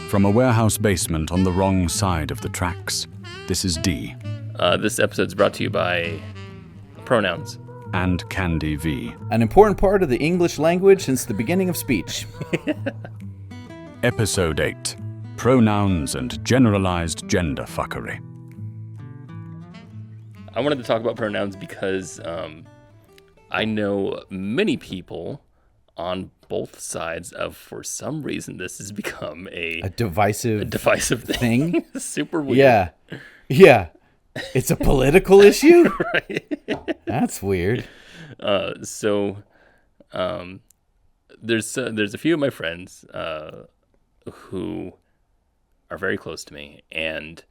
From a warehouse basement on the wrong side of the tracks, this is D. This episode's brought to you by Pronouns. And Candy V. An important part of the English language since the beginning of speech. Episode 8. Pronouns and Generalized Gender Fuckery. I wanted to talk about pronouns because I know many people on both sides of, for some reason, this has become a divisive thing. Super weird. Yeah. It's a political issue? Right. That's weird. So there's a few of my friends who are very close to me, and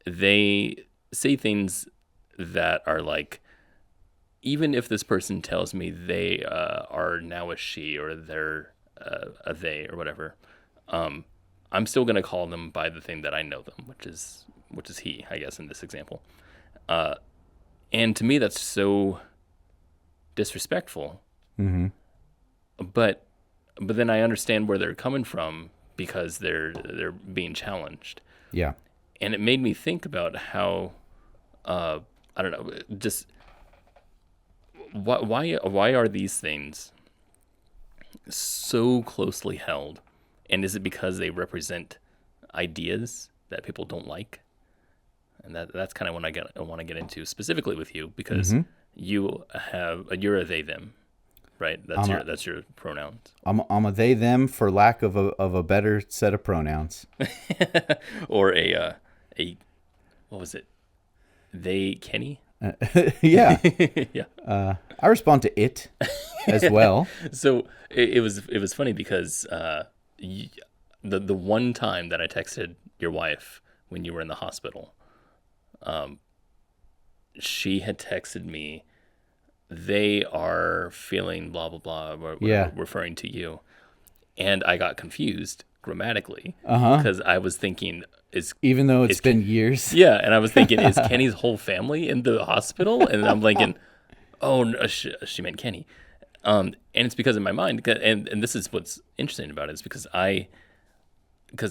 they say things that are like, even if this person tells me they are now a she or they're a they or whatever, I'm still going to call them by the thing that I know them, which is he, I guess, in this example. And to me, that's so disrespectful. Mm-hmm. But then I understand where they're coming from because they're being challenged. Yeah. And it made me think about how, I don't know, just why are these things so closely held? And is it because they represent ideas that people don't like? And that's kind of what I want to get into specifically with you, because you're a they them, right? That's your pronouns. I'm a they them for lack of a better set of pronouns. Or a what was it? They Kenny? Yeah. Yeah. I respond to it as well. So it was funny because the one time that I texted your wife when you were in the hospital, she had texted me, they are feeling blah blah blah, referring to you, and I got confused grammatically because I was thinking, even though it's been years. Yeah, and I was thinking, is Kenny's whole family in the hospital? And I'm thinking, oh, no, she meant Kenny. And it's because in my mind, and this is what's interesting about it, is because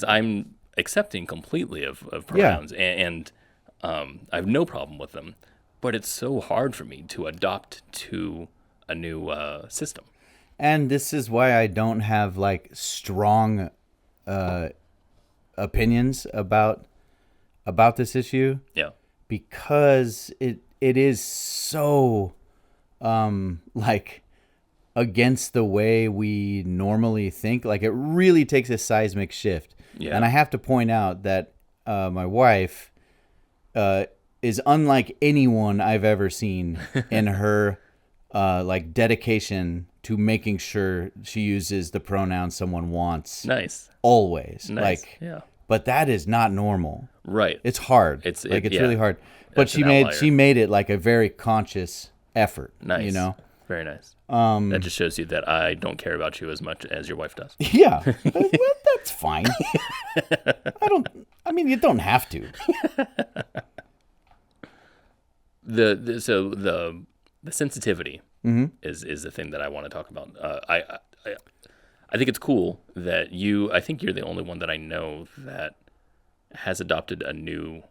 I'm accepting completely of pronouns, and I have no problem with them, but it's so hard for me to adopt to a new system. And this is why I don't have like strong opinions about this issue. Yeah. Because it is so like against the way we normally think. Like, it really takes a seismic shift. Yeah. And I have to point out that my wife is unlike anyone I've ever seen in her like dedication to making sure she uses the pronoun someone wants. Nice. Always. Nice. Like, yeah. But that is not normal. Right. It's hard. It's really hard. But she made it like a very conscious effort. Nice. You know? Very nice. That just shows you that I don't care about you as much as your wife does. Yeah. Well, that's fine. You don't have to. The sensitivity is the thing that I want to talk about. I think it's cool that I think you're the only one that I know that has adopted a new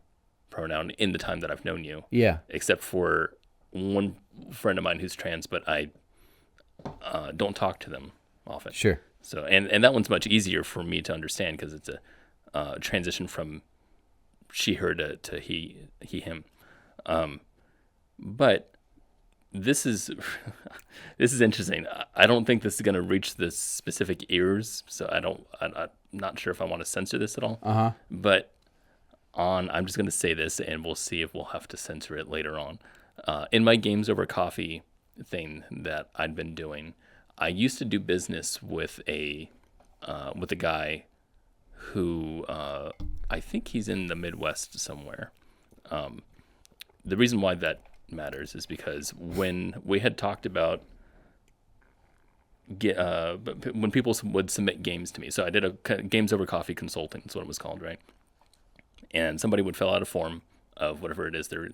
pronoun in the time that I've known you. Yeah. Except for one friend of mine who's trans, but I don't talk to them often. Sure. So, and that one's much easier for me to understand because it's a transition from she, her to he, him. But this is interesting. I don't think this is going to reach the specific ears, so I'm not sure if I want to censor this at all. But I'm just going to say this, and we'll see if we'll have to censor it later on. In my games over coffee thing that I'd been doing, I used to do business with a guy who I think he's in the Midwest somewhere. The reason why that matters is because when we had talked about when people would submit games to me, so I did a games over coffee consulting, that's what it was called, right? And somebody would fill out a form of whatever it is they're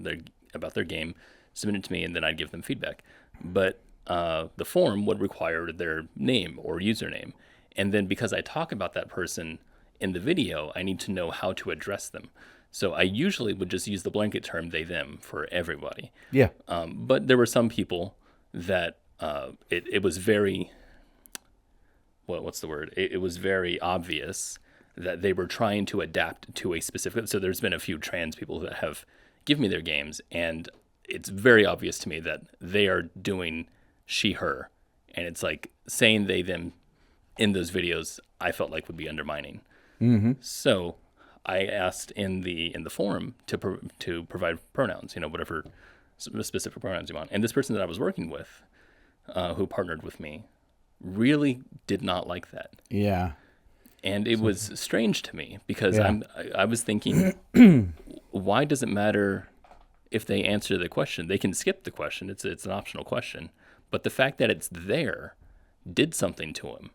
about their game, submit it to me, and then I'd give them feedback. But the form would require their name or username, And then because I talk about that person in the video, I need to know how to address them. So I usually would just use the blanket term they, them for everybody. Yeah. But there were some people that it was very, what's the word? It was very obvious that they were trying to adapt to a specific. So there's been a few trans people that have given me their games, and it's very obvious to me that they are doing she, her. And it's like saying they, them in those videos, I felt like would be undermining. Mm-hmm. So I asked in the forum to provide pronouns, whatever specific pronouns you want. And this person that I was working with, who partnered with me, really did not like that. Yeah. And it was strange to me because Yeah. I was thinking, why does it matter if they answer the question? They can skip the question. It's an optional question. But the fact that it's there did something to him.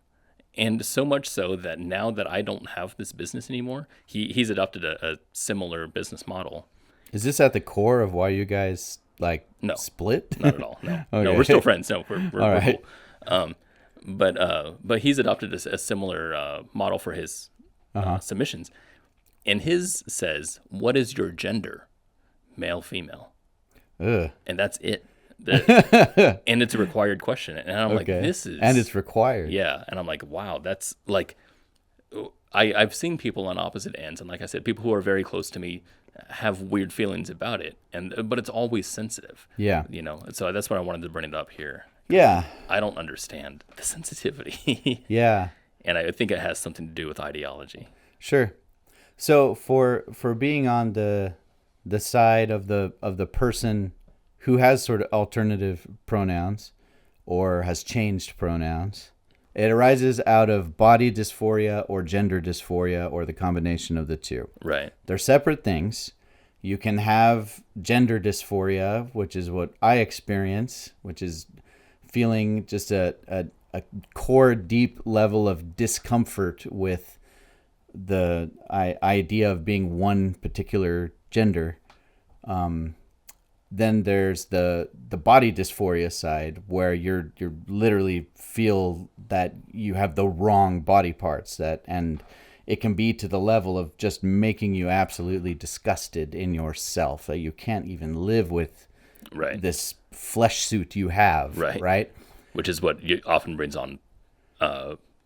And so much so that now that I don't have this business anymore, he's adopted a similar business model. Is this at the core of why you guys No. split? Not at all. No, Okay. no, we're still friends. No, we're All right. cool. But he's adopted a similar model for his submissions, and his says, "What is your gender? Male, female?" Ugh. And that's it. And it's a required question, and I'm like, "This is," and it's required. yeah, and I'm like, "Wow, that's like." I've seen people on opposite ends, and like I said, people who are very close to me have weird feelings about it, but it's always sensitive. Yeah. So that's why I wanted to bring it up here. Yeah. I don't understand the sensitivity. Yeah. And I think it has something to do with ideology. Sure. So for being on the side of the person who has sort of alternative pronouns or has changed pronouns, it arises out of body dysphoria or gender dysphoria or the combination of the two. Right. They're separate things. You can have gender dysphoria, which is what I experience, which is feeling just a core deep level of discomfort with the idea of being one particular gender. Then there's the body dysphoria side, where you're literally feel that you have the wrong body parts, and it can be to the level of just making you absolutely disgusted in yourself, that you can't even live with Right. this flesh suit you have, right? Which is what often brings on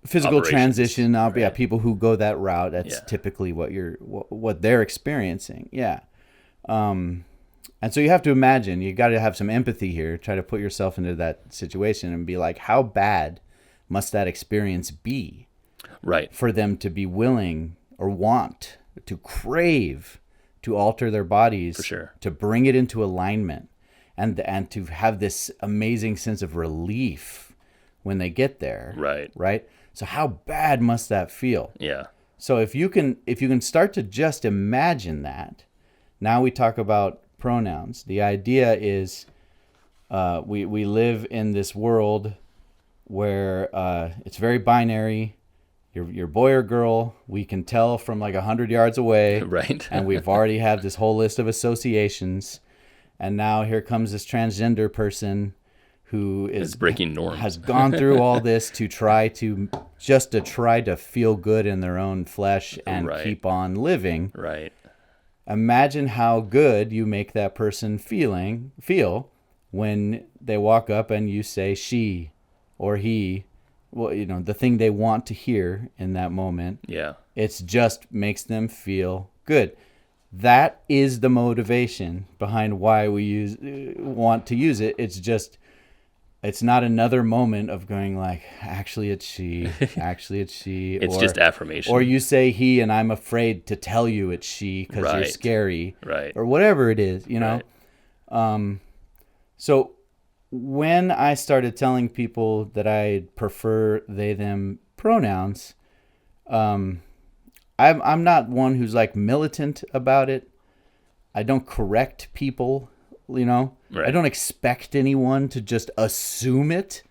Physical operations. transition. Yeah, Right. people who go that route, that's typically what they're experiencing. Yeah. And so you have to imagine, you got to have some empathy here, try to put yourself into that situation and be like, how bad must that experience be? Right. For them to be willing or want to crave to alter their bodies, For sure. to bring it into alignment, and to have this amazing sense of relief when they get there. Right. So how bad must that feel? Yeah. So if you can start to just imagine that, now we talk about pronouns. The idea is we live in this world where it's very binary. You're boy or girl. We can tell from like 100 yards away. Right. And we've already have this whole list of associations. And now here comes this transgender person who is breaking norms. Has gone through all this to try to feel good in their own flesh and keep on living. Right. Imagine how good you make that person feel when they walk up and you say she or he, well, the thing they want to hear in that moment. Yeah. It's just makes them feel good. That is the motivation behind why we want to use it. It's not another moment of going like, actually it's she, actually it's she. It's just affirmation. Or you say he and I'm afraid to tell you it's she because you're scary. Right. Or whatever it is, Right. So when I started telling people that I prefer they, them pronouns, I'm not one who's like militant about it. I don't correct people, Right. I don't expect anyone to just assume it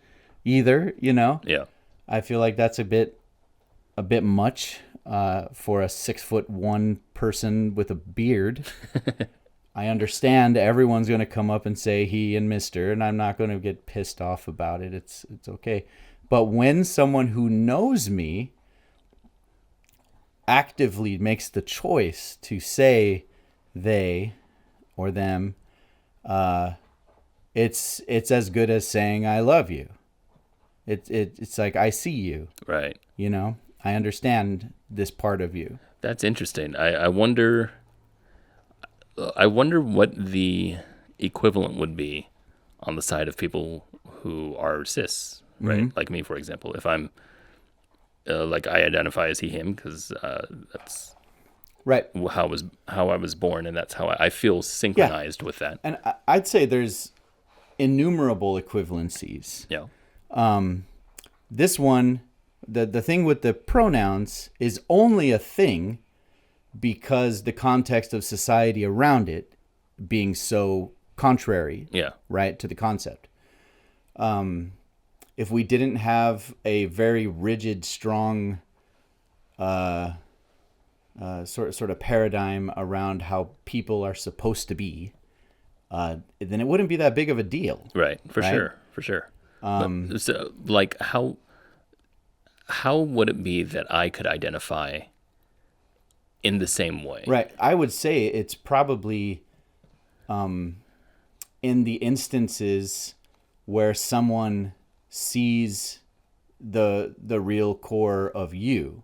either, Yeah. I feel like that's a bit much for a 6'1" person with a beard. I understand everyone's going to come up and say he and Mr., and I'm not going to get pissed off about it. It's okay. But when someone who knows me actively makes the choice to say they or them, it's as good as saying I love you. It's like I see you. Right. You know, I understand this part of you. That's interesting. I wonder what the equivalent would be on the side of people who are cis, right? Like me, for example. If I'm like I identify as he, him, because that's right how I was born, and that's how I feel synchronized with that. And I'd say there's innumerable equivalencies. Yeah. This one, the thing with the pronouns is only a thing because the context of society around it being so contrary, right, to the concept. If we didn't have a very rigid, strong sort of paradigm around how people are supposed to be, then it wouldn't be that big of a deal. Right, for sure. So, like, how would it be that I could identify in the same way? Right. I would say it's probably in the instances where someone sees the real core of you.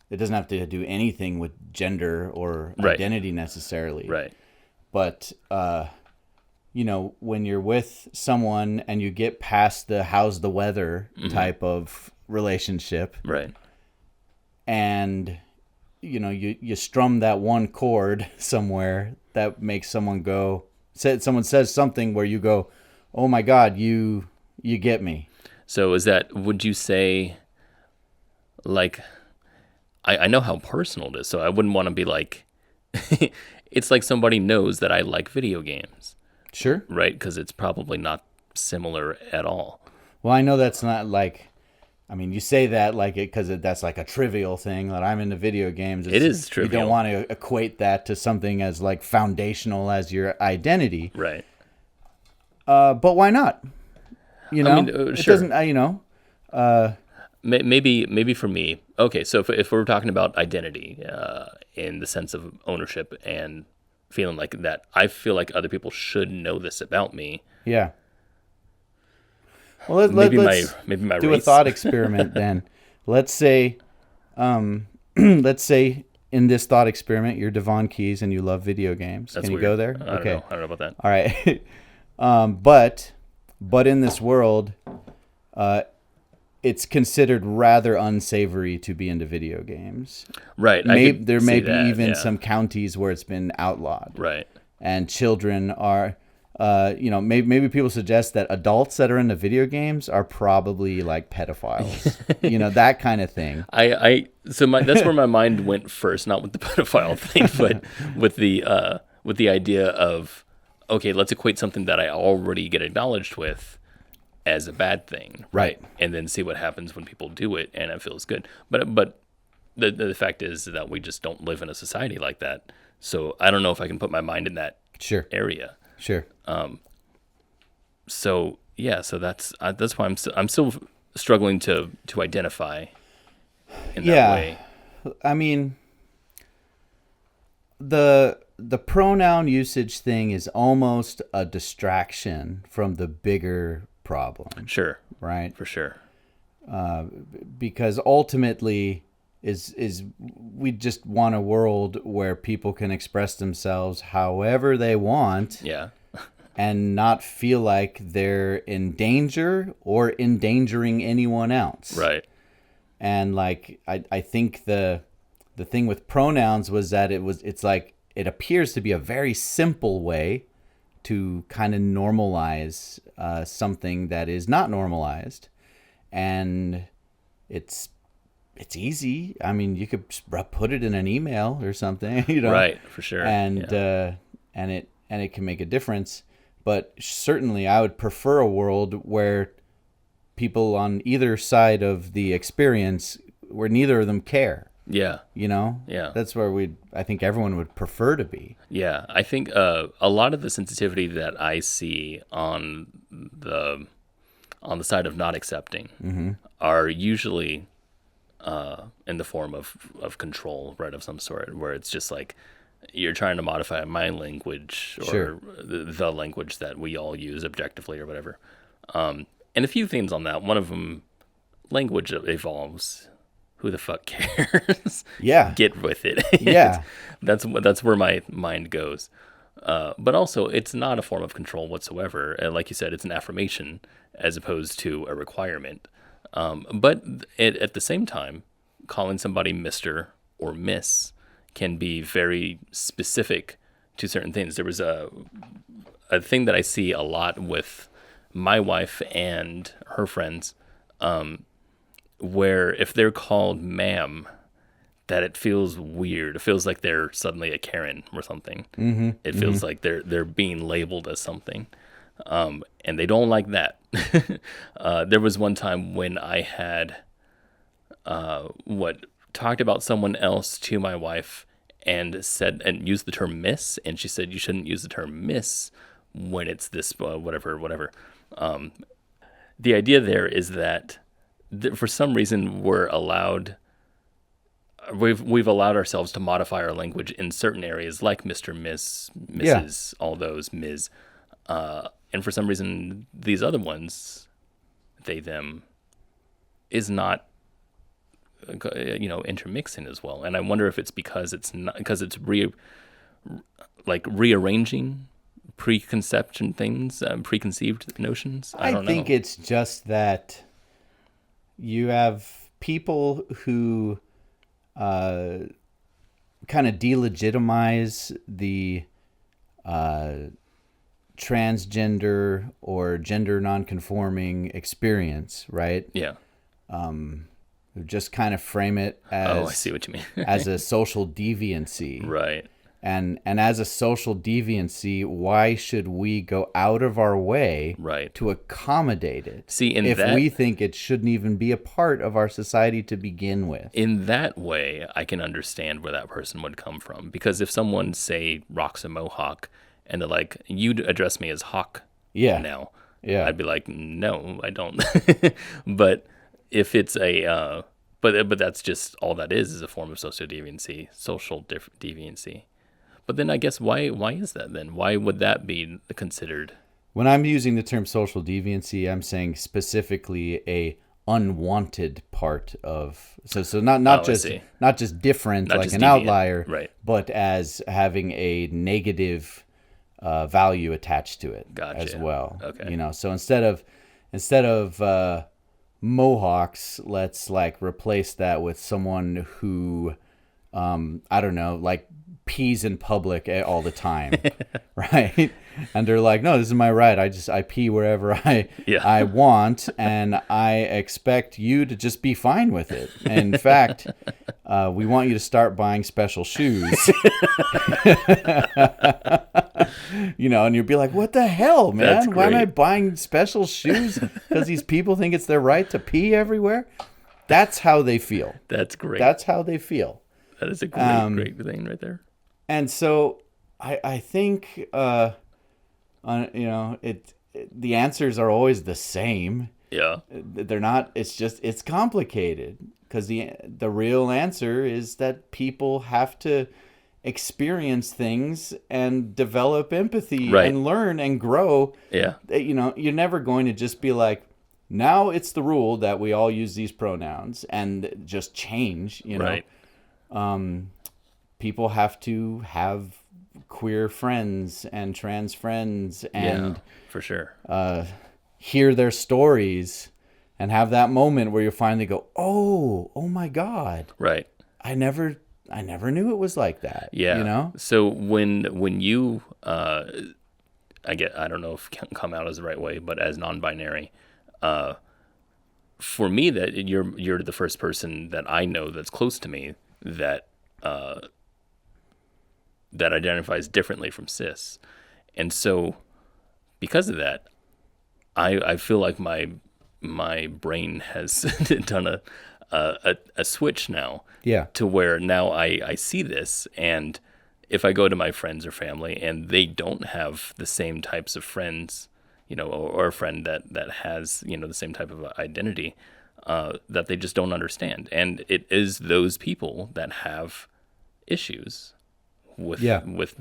It doesn't have to do anything with gender or identity necessarily. Right. But you know, when you're with someone and you get past the how's the weather type of relationship, right, and you know, you strum that one chord somewhere that makes someone go, someone says something where you go, oh my God, you get me. So would you say, like, I know how personal it is, so I wouldn't want to be like, it's like somebody knows that I like video games. Sure. Right, because it's probably not similar at all. Well, I know that's not like, I mean, you say that like it because that's like a trivial thing that I'm into video games. It is trivial. You don't want to equate that to something as like foundational as your identity. Right. But why not? You know, I mean, it sure. doesn't, you know. Maybe for me. Okay, so if we're talking about identity in the sense of ownership and feeling like that, I feel like other people should know this about me. Yeah. Well, let's do race. a thought experiment then. Let's say, let's say in this thought experiment, you're Devon Keys and you love video games. That's Can you weird. go there? I don't know about that. All right. But in this world, it's considered rather unsavory to be into video games. Right. There may be even some counties where it's been outlawed. Right. And children are, you know, maybe people suggest that adults that are into video games are probably like pedophiles. You know, that kind of thing. That's where my mind went first, not with the pedophile thing, but with the idea of, okay, let's equate something that I already get acknowledged with as a bad thing, right? And then see what happens when people do it, and it feels good. But the fact is that we just don't live in a society like that. So I don't know if I can put my mind in that area. Sure. So yeah, so that's why I'm still struggling to identify in that way. I mean, the pronoun usage thing is almost a distraction from the bigger problem. Sure. Right? For sure. Because ultimately is we just want a world where people can express themselves however they want. Yeah. And not feel like they're in danger or endangering anyone else. Right. And like I think the thing with pronouns was that it's like it appears to be a very simple way to kind of normalize something that is not normalized, and it's easy. I mean, you could put it in an email or something, you know. Right, for sure. And it can make a difference. But certainly, I would prefer a world where people on either side of the experience, where neither of them care. Yeah. You know? Yeah. That's where I think everyone would prefer to be. Yeah. I think a lot of the sensitivity that I see on the on the side of not accepting are usually in the form of control, right, of some sort, where it's just like you're trying to modify my language or Sure. the language that we all use objectively or whatever. And a few things on that. One of them, language evolves. Who the fuck cares? Yeah. Get with it. Yeah. That's where my mind goes. But also, it's not a form of control whatsoever. Like you said, it's an affirmation as opposed to a requirement. But at the same time, calling somebody Mr. or Miss can be very specific to certain things. There was a thing that I see a lot with my wife and her friends, where if they're called ma'am, that it feels weird. It feels like they're suddenly a Karen or something. It feels like they're being labeled as something, and they don't like that. There was one time when I had talked about someone else to my wife and said and used the term miss, and she said you shouldn't use the term miss when it's this whatever. The idea there is that for some reason we've allowed ourselves to modify our language in certain areas, like Mr., Miss, Mrs., all those, Ms. And for some reason, these other ones, they, them, is not, intermixing as well. And I wonder if it's because it's rearranging preconceived notions. I don't know. I think it's just that you have people who kind of delegitimize the transgender or gender nonconforming experience, right? Yeah. Just kind of frame it as I see what you mean. as a social deviancy. Right. And as a social deviancy, why should we go out of our way Right. to accommodate it? See, if we think it shouldn't even be a part of our society to begin with. In that way, I can understand where that person would come from. Because if someone, say, rocks a mohawk, and they're like, you address me as Hawk now, I'd be like, no, I don't. But if it's but that's just all that is a form of social deviancy. But then I guess why is that then? Why would that be considered? When I'm using the term social deviancy, I'm saying specifically a unwanted part of so not just different, not like just an deviant outlier, right, but as having a negative value attached to it as well. Okay. So instead of mohawks, let's like replace that with someone who I don't know, like pees in public all the time, right? And they're like, no, this is my right. I pee wherever I want, and I expect you to just be fine with it. And in fact, we want you to start buying special shoes. And you'll be like, what the hell, man? Why am I buying special shoes? Because these people think it's their right to pee everywhere? That's how they feel. That's great. That's how they feel. That is a great thing right there. And so I think, the answers are always the same. Yeah. They're not, it's complicated because the real answer is that people have to experience things and develop empathy and learn and grow. Yeah. You're never going to just be like, now it's the rule that we all use these pronouns and just change, Right. People have to have queer friends and trans friends and for sure. Hear their stories and have that moment where you finally go, oh my God. Right. I never knew it was like that. Yeah. So when you, I don't know if it come out as the right way, but as non-binary, for me, that you're the first person that I know that's close to me that identifies differently from cis. And so because of that, I feel like my brain has done a switch now. Yeah. To where now I see this, and if I go to my friends or family and they don't have the same types of friends or a friend that has, the same type of identity, that they just don't understand. And it is those people that have issues with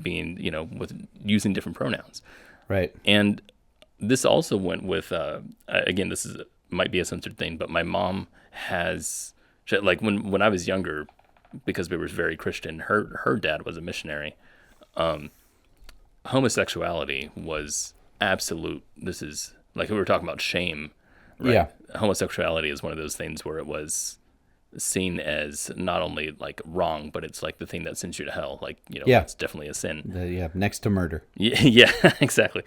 being, with using different pronouns. Right. And this also went with, again, might be a censored thing, but my mom like when I was younger, because we were very Christian, her dad was a missionary. Homosexuality was absolute. This is like we were talking about shame, right? Yeah. Homosexuality is one of those things where it was seen as not only like wrong, but it's like the thing that sends you to hell. Like, it's definitely a sin. Next to murder. Yeah, exactly.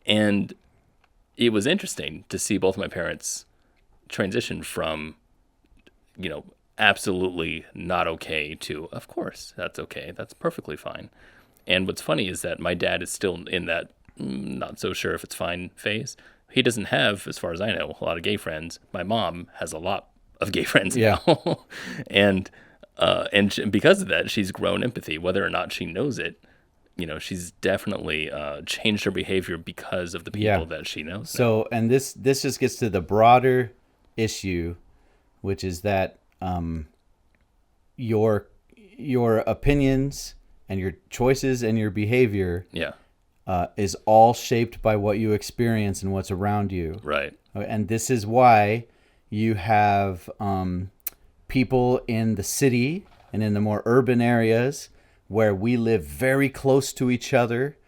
And it was interesting to see both my parents transition from, absolutely not okay to, of course, that's okay. That's perfectly fine. And what's funny is that my dad is still in that not so sure if it's fine phase. He doesn't have, as far as I know, a lot of gay friends. My mom has a lot of gay friends now. And because of that, she's grown empathy, whether or not she knows it. She's definitely changed her behavior because of the people that she knows. So, and this just gets to the broader issue, which is that your opinions and your choices and your behavior is all shaped by what you experience and what's around you. Right. And this is why you have people in the city and in the more urban areas where we live very close to each other,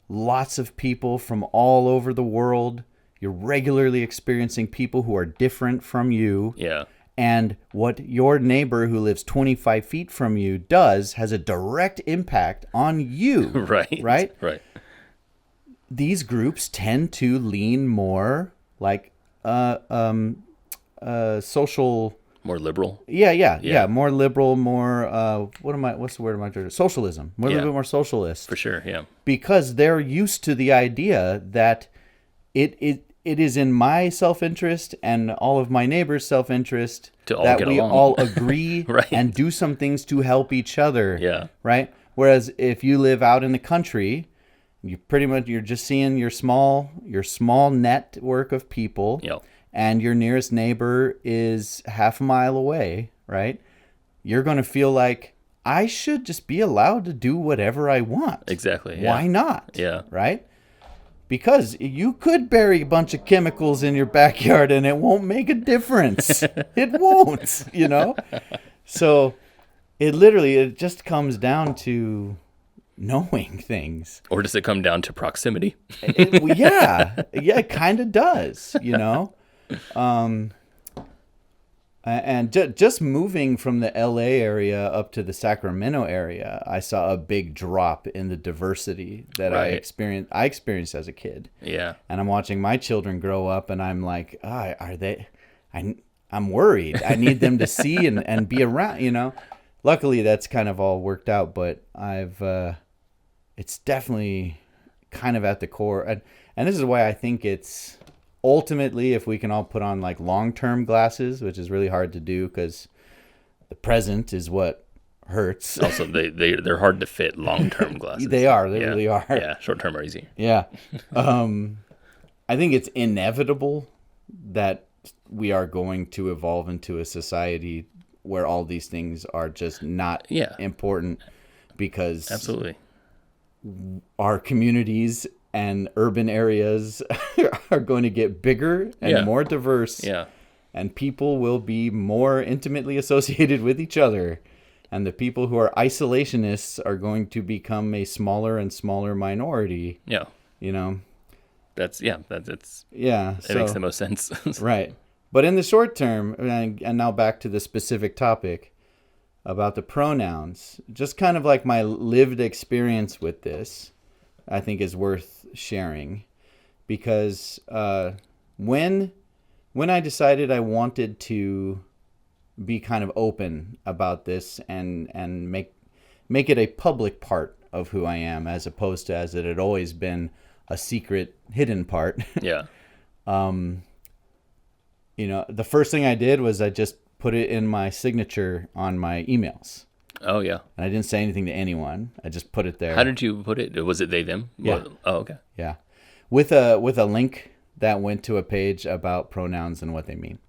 lots of people from all over the world. You're regularly experiencing people who are different from you. Yeah. And what your neighbor who lives 25 feet from you does has a direct impact on you. Right. Right? Right. These groups tend to lean more like social... More liberal. Yeah. More liberal, more what's the word am I trying to... Socialism. A little bit more socialist. For sure, yeah. Because they're used to the idea that it is in my self-interest and all of my neighbors' self-interest that we all agree right. and do some things to help each other. Yeah. Right? Whereas if you live out in the country, you're just seeing your small network of people. Yep. And your nearest neighbor is half a mile away, right? You're going to feel like, I should just be allowed to do whatever I want. Exactly. Yeah. Why not? Yeah. Right? Because you could bury a bunch of chemicals in your backyard and it won't make a difference. It won't, So it just comes down to knowing things. Or does it come down to proximity? It kind of does, And just moving from the LA area up to the Sacramento area, I saw a big drop in the diversity that I experienced as a kid. Yeah. And I'm watching my children grow up and I'm like, are they, I'm worried. I need them to see and be around, Luckily that's kind of all worked out, but it's definitely kind of at the core. And this is why I think it's, ultimately, if we can all put on like long-term glasses, which is really hard to do because the present is what hurts. Also, they're hard to fit long-term glasses. They are. They really are. Yeah, short-term are easy. Yeah. I think it's inevitable that we are going to evolve into a society where all these things are just not important because absolutely our communities and urban areas are going to get bigger and more diverse. Yeah. And people will be more intimately associated with each other. And the people who are isolationists are going to become a smaller and smaller minority. Yeah. It makes the most sense. Right. But in the short term, and now back to the specific topic about the pronouns, just kind of like my lived experience with this, I think is worth sharing, because when I decided I wanted to be kind of open about this and make it a public part of who I am, as opposed to as it had always been a secret, hidden part. Yeah. The first thing I did was I just put it in my signature on my emails. Oh, yeah. And I didn't say anything to anyone. I just put it there. How did you put it? Was it they, them? Yeah. Oh, okay. Yeah. with a link that went to a page about pronouns and what they mean.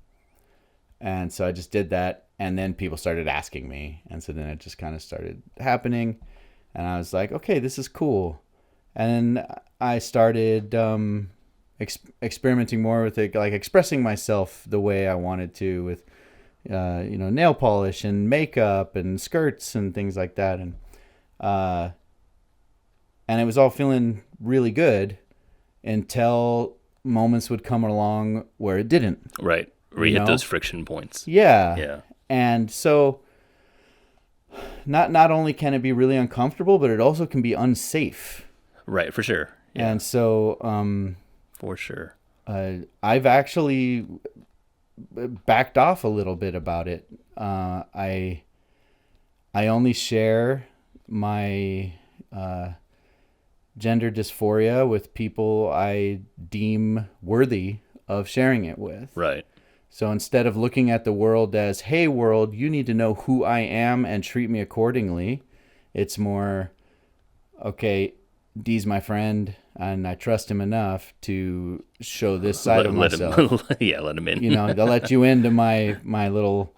And so I just did that, and then people started asking me, and so then it just kind of started happening, and I was like, okay, this is cool. And I started experimenting more with it, like expressing myself the way I wanted to, with nail polish and makeup and skirts and things like that, and it was all feeling really good until moments would come along where it didn't. Right. Where you hit those friction points. Yeah. Yeah. And so not only can it be really uncomfortable, but it also can be unsafe. Right, for sure. Yeah. And so for sure. I've actually backed off a little bit about it. I only share my gender dysphoria with people I deem worthy of sharing it with. Right. So instead of looking at the world as, hey, world, you need to know who I am and treat me accordingly, it's more, okay, D's my friend, and I trust him enough to show this side of myself. Let him in. They'll let you into my little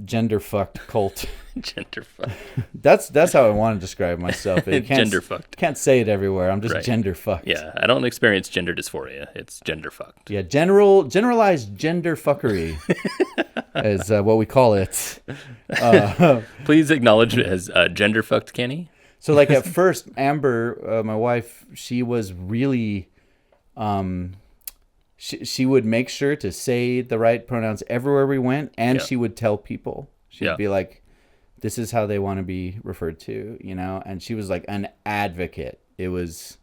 gender fucked cult. Gender fucked. That's how I want to describe myself. Gender fucked. Can't say it everywhere. I'm just right. Gender fucked. Yeah, I don't experience gender dysphoria. It's gender fucked. Yeah, generalized gender fuckery is what we call it. Please acknowledge it as gender fucked, Kenny. So like at first, Amber, my wife, she was really, she would make sure to say the right pronouns everywhere we went, and she would tell people. She'd be like, this is how they want to be referred to, and she was like an advocate. It was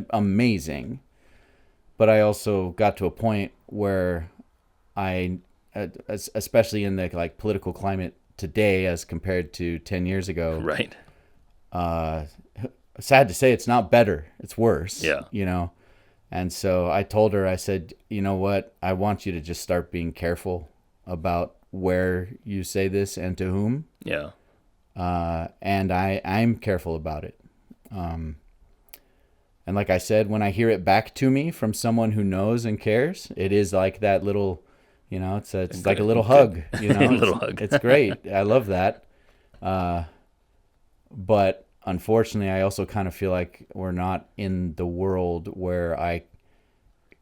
amazing. But I also got to a point where I, especially in the like political climate today as compared to 10 years ago. Right. Sad to say, it's not better. It's worse. Yeah. And so I told her, I said, you know what? I want you to just start being careful about where you say this and to whom. Yeah. And I'm careful about it. And like I said, when I hear it back to me from someone who knows and cares, it is like that little, it's like a little hug, little hug. It's great. I love that. But unfortunately, I also kind of feel like we're not in the world where I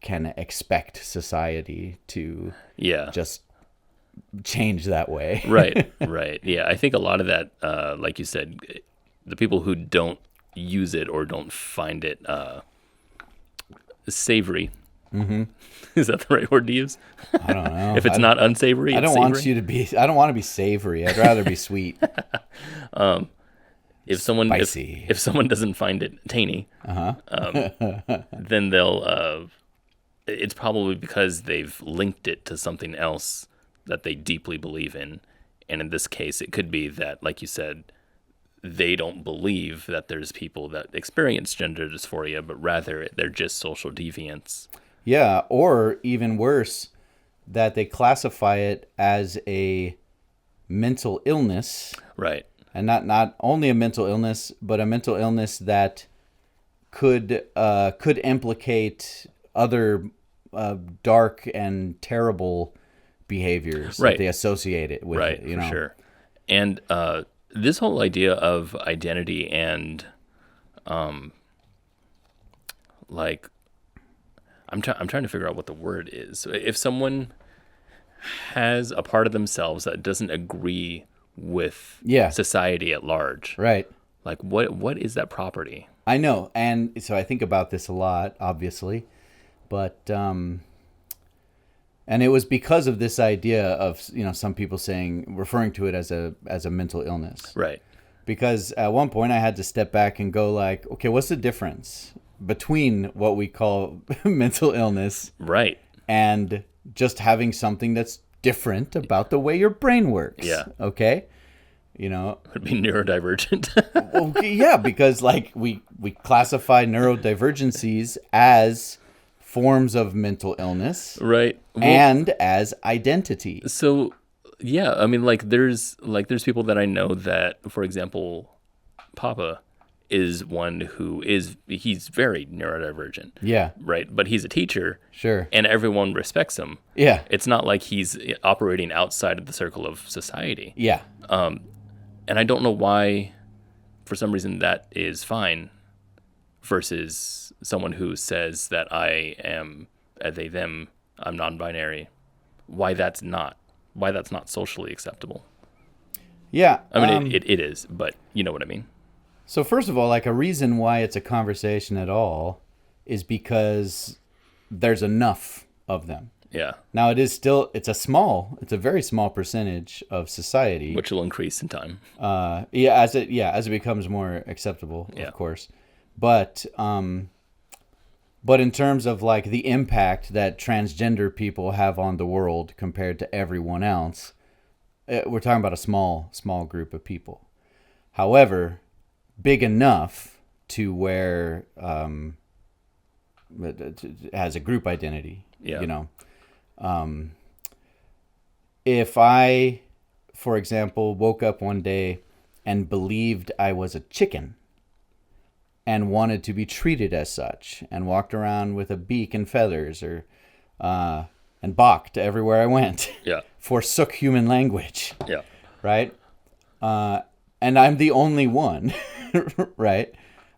can expect society to just change that way. Right. Yeah, I think a lot of that, like you said, the people who don't use it or don't find it savory. Mm-hmm. Is that the right word to use? I don't know. If it's not unsavory, I don't want you to be. I don't want to be savory. I'd rather be sweet. If someone Spicy. if someone doesn't find it tangy, then they'll. It's probably because they've linked it to something else that they deeply believe in, and in this case, it could be that, like you said, they don't believe that there's people that experience gender dysphoria, but rather they're just social deviants. Yeah, or even worse, that they classify it as a mental illness. Right. And not only a mental illness, but a mental illness that could implicate other dark and terrible behaviors that they associate it with. Right, for sure. And this whole idea of identity and, like, I'm trying to figure out what the word is. If someone has a part of themselves that doesn't agree with society at large, right? Like, what is that property? I know, and so I think about this a lot, obviously, but and it was because of this idea of some people referring to it as a mental illness, right? Because at one point I had to step back and go like, okay, what's the difference between what we call mental illness, right, and just having something that's different about the way your brain works? Yeah. Okay. Would be neurodivergent. Well, yeah, because like we classify neurodivergencies as forms of mental illness, right, and as identity. So, yeah, I mean, like there's people that I know that, for example, Papa is one who he's very neurodivergent. Yeah. Right. But he's a teacher. Sure. And everyone respects him. Yeah. It's not like he's operating outside of the circle of society. Yeah. And I don't know why, for some reason, that is fine versus someone who says that I am a they, them, I'm non-binary. Why that's not socially acceptable. Yeah. I mean, it is, but you know what I mean? So first of all, like a reason why it's a conversation at all is because there's enough of them. Yeah. Now it's a very small percentage of society. Which will increase in time. As it becomes more acceptable, Yeah. of course. But in terms of like the impact that transgender people have on the world compared to everyone else, we're talking about a small group of people. However, big enough to where it has a group identity. Yeah. You know, if I, for example, woke up one day and believed I was a chicken and wanted to be treated as such and walked around with a beak and feathers and balked everywhere I went. Yeah. Forsook human language. Yeah. Right? And I'm the only one, right?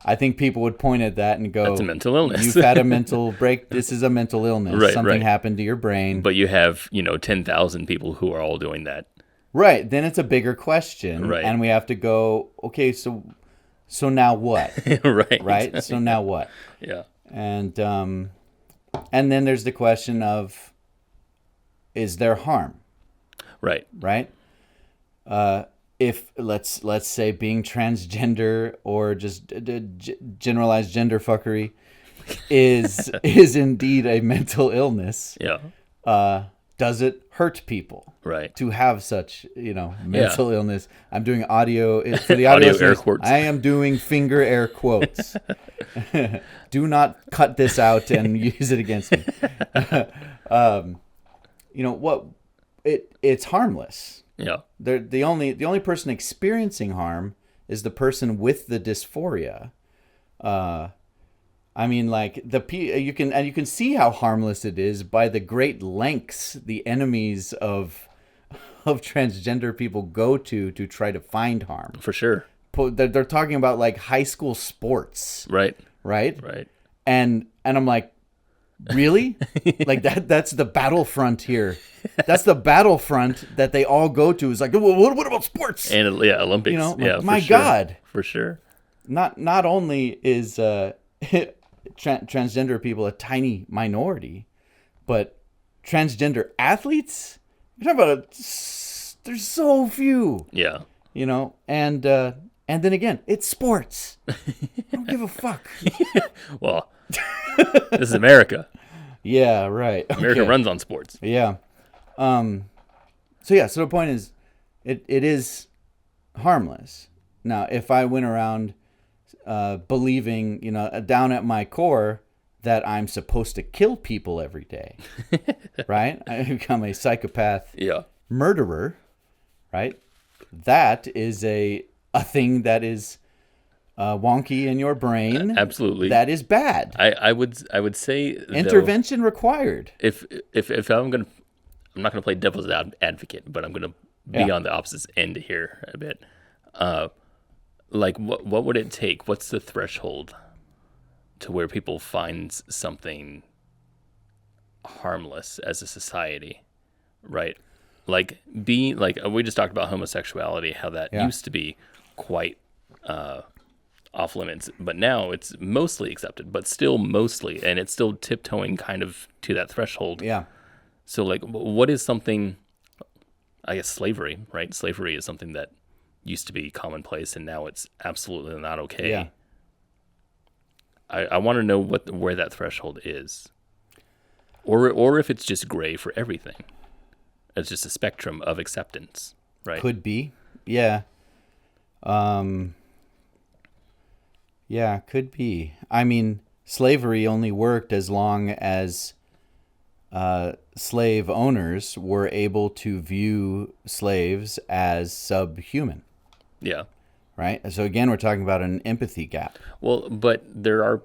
I think people would point at that and go, that's a mental illness. You've had a mental break. This is a mental illness. Right, Something right. happened to your brain. But you have, 10,000 people who are all doing that. Right. Then it's a bigger question. Right. And we have to go, okay, so now what? Right. Right? So now what? Yeah. And then there's the question of, is there harm? Right. Right? If let's say being transgender or just generalized gender fuckery is indeed a mental illness. Yeah. Does it hurt people? Right. To have such, mental illness. I'm doing audio for the audio Audio air listeners, quotes. I am doing finger air quotes. Do not cut this out and use it against me. It's harmless. Yeah. The only person experiencing harm is the person with the dysphoria. I mean, like you can see how harmless it is by the great lengths the enemies of transgender people go to try to find harm. For sure. They're talking about like high school sports, Right. right? Right. And I'm like, really? Like that's the battlefront here. That's the battlefront that they all go to. Is like, well, what about sports? And Olympics. Like, for my sure. God. For sure. Not only is transgender people a tiny minority, but transgender athletes, you're talking about there's so few. Yeah. And then again, it's sports. I don't give a fuck. Well, this is America. Yeah, right. America Okay. runs on sports. Yeah. So the point is, it is harmless. Now, if I went around believing, down at my core that I'm supposed to kill people every day, right? I become a psychopath Yeah. murderer, right? That is a thing that is wonky in your brain. Absolutely. That is bad. I would say Intervention required. If I'm not gonna play devil's advocate, but I'm gonna be Yeah. on the opposite end here a bit. Like what would it take? What's the threshold to where people find something harmless as a society, right? Like we just talked about homosexuality, how that used to be quite off limits, but now it's mostly accepted, but still mostly, and it's still tiptoeing kind of to that threshold. Yeah. So like, what is something, I guess slavery, right? Slavery is something that used to be commonplace and now it's absolutely not okay. Yeah. I want to know where that threshold is, or if it's just gray for everything. It's just a spectrum of acceptance, right? Could be. Yeah. Yeah, could be. I mean, slavery only worked as long as slave owners were able to view slaves as subhuman. Yeah. right? So again, we're talking about an empathy gap. Well, but there are,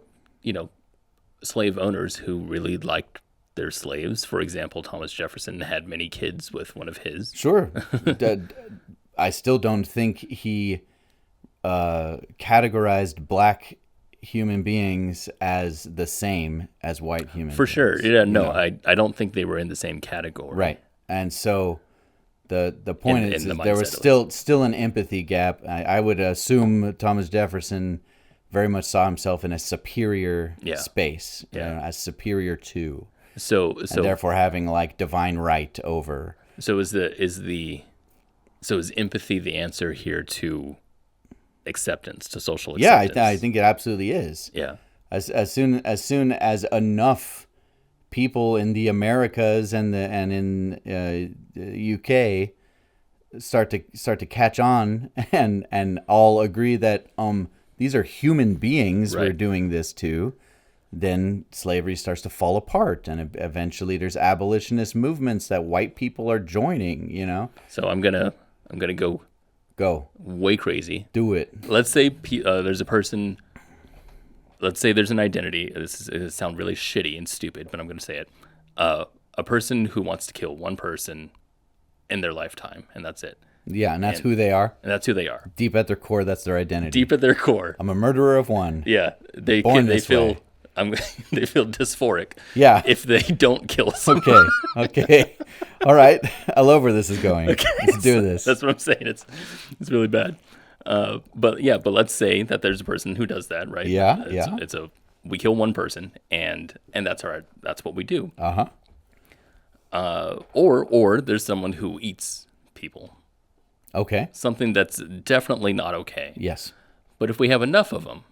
slave owners who really liked their slaves. For example, Thomas Jefferson had many kids with one of his. Sure. I still don't think he categorized black human beings as the same as white human For beings. sure. Yeah, no, I don't think they were in the same category. Right. And so the point In is the there was mindset, still an empathy gap. I would assume Thomas Jefferson very much saw himself in a superior space, as superior to, So and therefore having like divine right over. So is empathy the answer here to acceptance, to social acceptance? Yeah, I think it absolutely is. Yeah. As soon as enough people in the Americas and in UK start to catch on and all agree that these are human beings we're doing this to, then slavery starts to fall apart, and eventually there's abolitionist movements that white people are joining. So I'm gonna Go way crazy. do it. Let's say there's a person. Let's say there's an identity. This is sound really shitty and stupid, but I'm going to say it. A person who wants to kill one person in their lifetime, and that's it. Yeah, and that's who they are. And that's who they are. Deep at their core, that's their identity. Deep at their core. I'm a murderer of one. Yeah, they this feel way. they feel dysphoric. Yeah. If they don't kill someone. Okay. All right. I love where this is going. Let's do this. That's what I'm saying. It's really bad. But let's say that there's a person who does that, right? Yeah, We kill one person, and that's what we do. Or there's someone who eats people. Okay. Something that's definitely not okay. Yes. But if we have enough of them,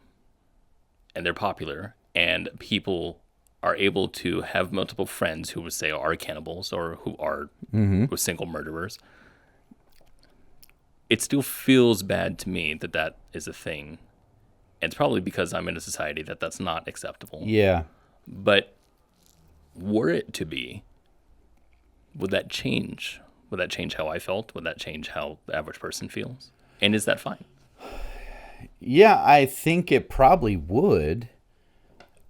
and they're popular, and people are able to have multiple friends who would say are cannibals or who are single murderers, it still feels bad to me that is a thing. And it's probably because I'm in a society that's not acceptable. Yeah. But were it to be, would that change? Would that change how I felt? Would that change how the average person feels? And is that fine? Yeah, I think it probably would.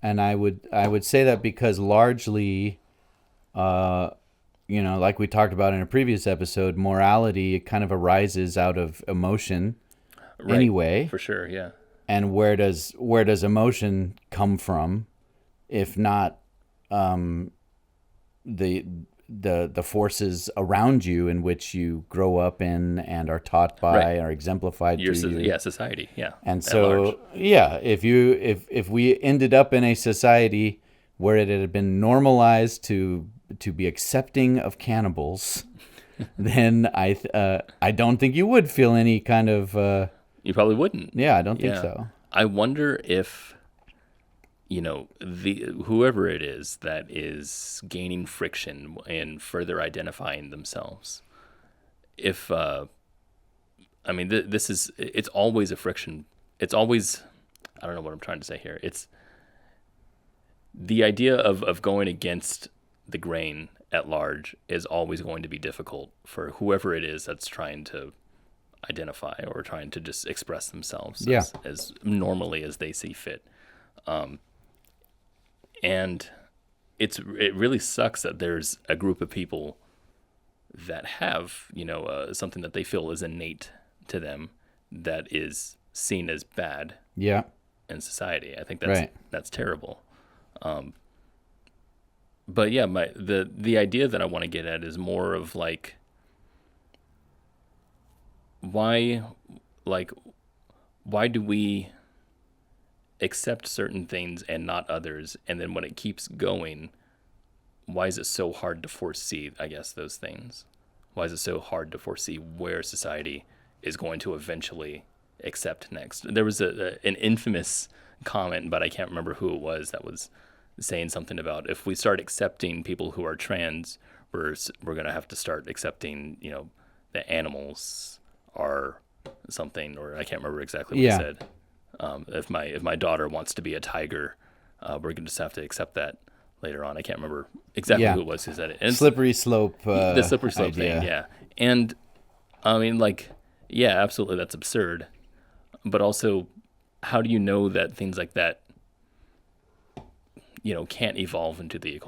And I would say that because largely, like we talked about in a previous episode, morality kind of arises out of emotion anyway. For sure, yeah. And where does emotion come from, if not the forces around you in which you grow up in and are taught by or exemplified to you? Yeah, society, yeah. And so, if we ended up in a society where it had been normalized to be accepting of cannibals, then I don't think you would feel any kind of. You probably wouldn't. Yeah, I don't think so. I wonder if, whoever it is that is gaining friction and further identifying themselves, if, it's always a friction. It's always, I don't know what I'm trying to say here. It's the idea of going against the grain at large is always going to be difficult for whoever it is that's trying to identify or trying to just express themselves as normally as they see fit. And it really sucks that there's a group of people that have, something that they feel is innate to them that is seen as bad in society. I think that's terrible. But yeah, the idea that I want to get at is more of like, why do we accept certain things and not others? And then when it keeps going, why is it so hard to foresee, I guess, those things? Why is it so hard to foresee where society is going to eventually accept next? There was an infamous comment, but I can't remember who it was, that was saying something about if we start accepting people who are trans, we're going to have to start accepting, the animals are something, or I can't remember exactly what he said. If my daughter wants to be a tiger, we're going to just have to accept that later on. I can't remember exactly who it was who said it. And slippery slope. The slippery slope idea. thing, yeah. And I mean, absolutely, that's absurd. but also, how do you know that things like that, can't evolve into the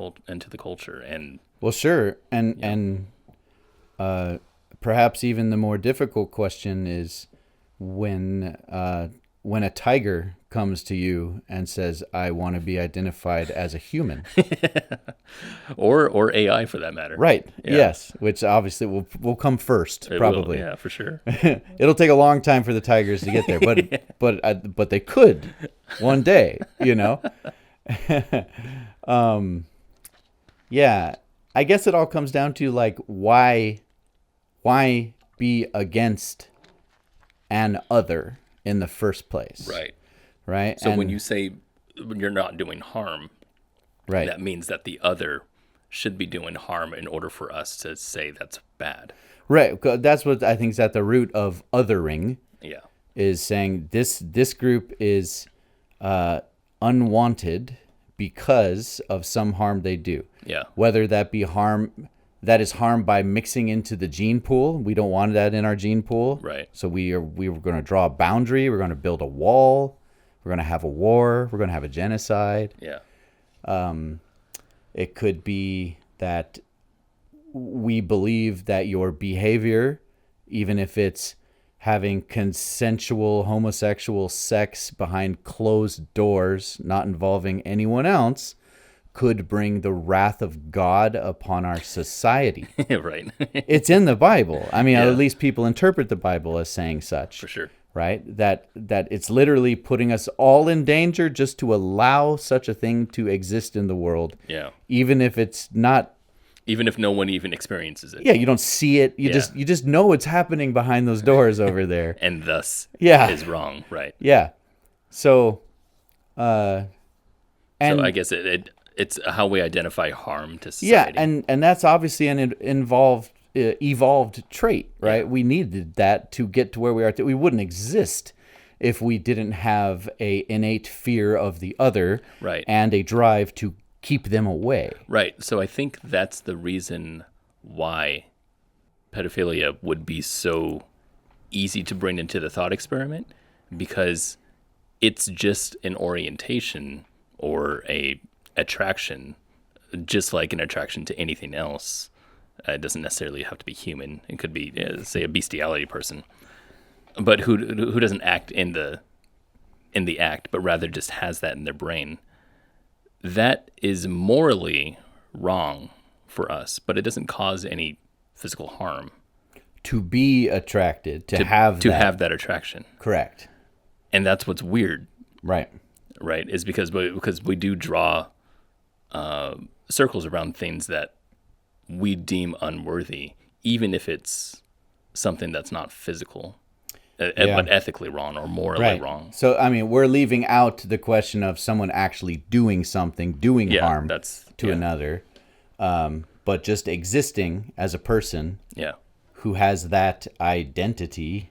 culture? And Well, sure, and perhaps even the more difficult question is when a tiger comes to you and says, "I want to be identified as a human," or AI for that matter. right? Yeah. Yes, which obviously will come first, It probably. will, yeah, for sure. It'll take a long time for the tigers to get there, but they could one day, Yeah, I guess it all comes down to like why be against an other in the first place, Right. right? So when you say you're not doing harm, right, that means that the other should be doing harm in order for us to say that's bad. right, that's what I think is at the root of othering. Yeah. Is saying this group is unwanted because of some harm they do. Yeah. Whether that be harm that is harmed by mixing into the gene pool. We don't want that in our gene pool. Right. So we were going to draw a boundary. We're going to build a wall. We're going to have a war. We're going to have a genocide. Yeah. It could be that we believe that your behavior, even if it's having consensual homosexual sex behind closed doors, not involving anyone else, could bring the wrath of God upon our society. Right. It's in the Bible. I mean, Yeah. at least people interpret the Bible as saying such. For sure. Right? That it's literally putting us all in danger just to allow such a thing to exist in the world. Yeah. Even if it's not. Even if no one even experiences it. Yeah, you don't see it. You just know it's happening behind those doors over there. And thus Yeah. is wrong. Right. Yeah. So, So I guess it's how we identify harm to society. yeah, and that's obviously an evolved trait, right? Yeah. We needed that to get to where we are. We wouldn't exist if we didn't have a innate fear of the other, Right. and a drive to keep them away. Right. So I think that's the reason why pedophilia would be so easy to bring into the thought experiment, because it's just an orientation or a attraction, just like an attraction to anything else. It doesn't necessarily have to be human. It could be, say, a bestiality person, but who doesn't act in the act, but rather just has that in their brain. That is morally wrong for us, but it doesn't cause any physical harm. To be attracted, to have that attraction. Correct. And that's what's weird, Right. right? Is because we do draw circles around things that we deem unworthy, even if it's something that's not physical, but ethically wrong or morally wrong. So, I mean, we're leaving out the question of someone actually doing something, harm to another, but just existing as a person Yeah. who has that identity.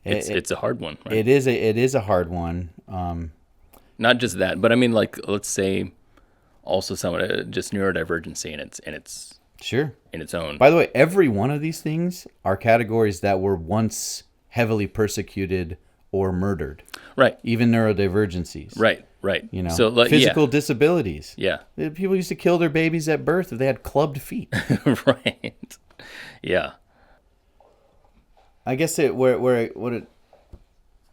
It's a hard one, right? It is a hard one. Not just that, but I mean, like, let's say also someone just neurodivergency in its own. By the way, every one of these things are categories that were once heavily persecuted or murdered. Right. Even neurodivergencies. Right. You know, so, like, physical disabilities. Yeah. People used to kill their babies at birth if they had clubbed feet. Right. Yeah. I guess where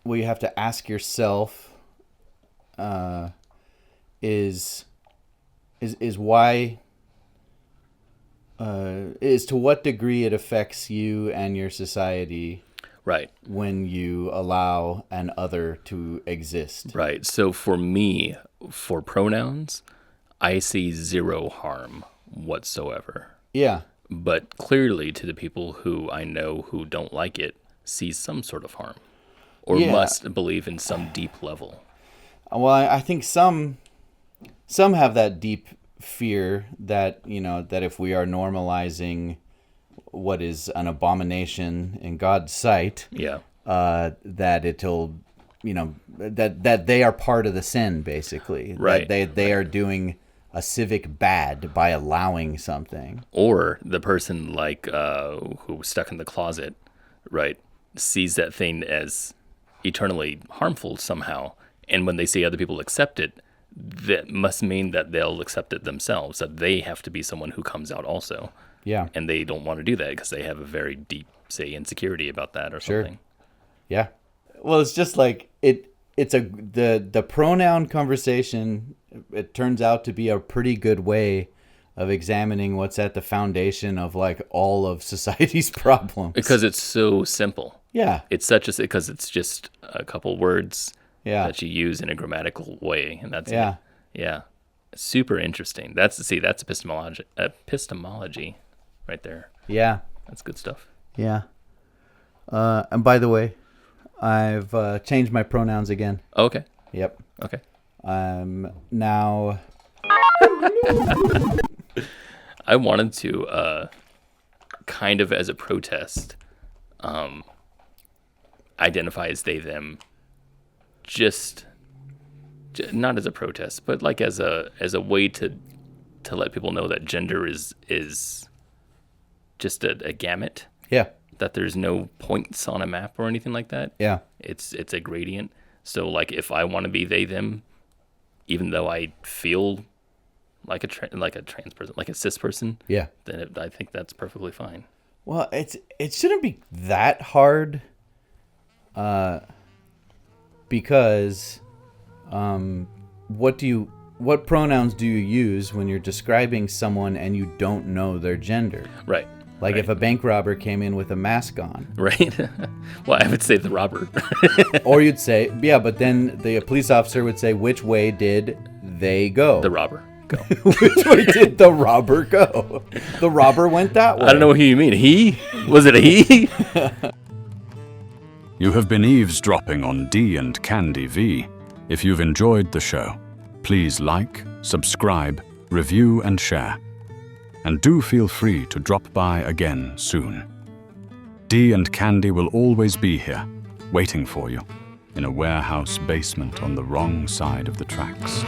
you have to ask yourself is why is to what degree it affects you and your society. Right. When you allow an other to exist. Right. So for me, for pronouns, I see zero harm whatsoever. Yeah. But clearly to the people who I know who don't like it, see some sort of harm or must believe in some deep level. Well, I think some have that deep fear that, that if we are normalizing what is an abomination in God's sight, that it'll, that they are part of the sin, basically. Right. That they are doing a civic bad by allowing something. Or the person like who was stuck in the closet right, sees that thing as eternally harmful somehow. And when they see other people accept it, that must mean that they'll accept it themselves, that they have to be someone who comes out also. Yeah. And they don't want to do that because they have a very deep, say, insecurity about that or something. Yeah. Well, it's just like the pronoun conversation, it turns out to be a pretty good way of examining what's at the foundation of like all of society's problems. Because it's so simple. Yeah. It's because it's just a couple words that you use in a grammatical way, and that's it. Yeah. Super interesting. That's epistemology right there. Yeah. That's good stuff. Yeah. And by the way, I've changed my pronouns again. Okay. Yep. Okay. Now I wanted to kind of as a protest identify as they them, just not as a protest, but like as a way to let people know that gender is just a gamut. Yeah. That there's no points on a map or anything like that. Yeah. It's a gradient. So like if I want to be they them, even though I feel like a trans person, like a cis person, Yeah. then I think that's perfectly fine. Well, it shouldn't be that hard, because what pronouns do you use when you're describing someone and you don't know their gender? Right. Like right. if a bank robber came in with a mask on. Right. Well, I would say the robber. Or you'd say, yeah, but then the police officer would say, which way did they go? The robber go. Which way did the robber go? The robber went that way. I don't know who you mean. He? Was it a he? You have been eavesdropping on D and Candy V. If you've enjoyed the show, please like, subscribe, review, and share. And do feel free to drop by again soon. D and Candy will always be here, waiting for you, in a warehouse basement on the wrong side of the tracks.